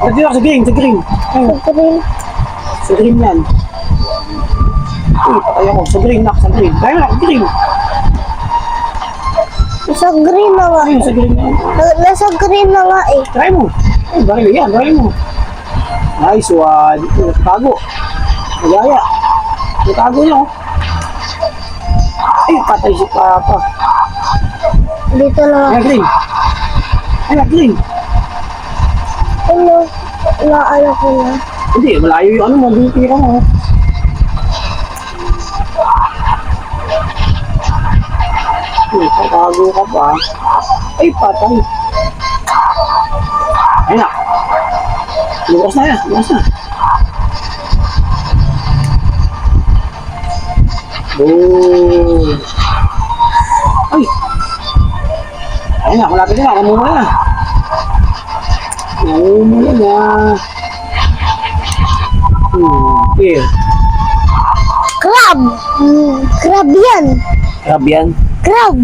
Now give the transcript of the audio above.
Dito sa green, sa green. Ayun, Sa green. sa green yan. Uy, patay ako. Sa green, nak, sa green. Kaya na, green. Nasa green na nga. Ayun, sa green yan. Nasa green na nga eh. Try mo. Ay, baril yan, baril mo. Nice one. Nagtago. Magaya. Nagtago niya, oh. Ay, patay si Papa. Dito na nga. Ay, green. Ay, green. Ano? Naano ko na. Hindi, malayo yung ano mo. Dito mo. Uy, tatago ka pa. Ay, patay. Ay na. Lukas na yan. Lukas na. Oh. Ay. Ay na, malapit na. Kamumula na. Kamumula na. Here. Crab! Crab yan. Crab yan. Crab.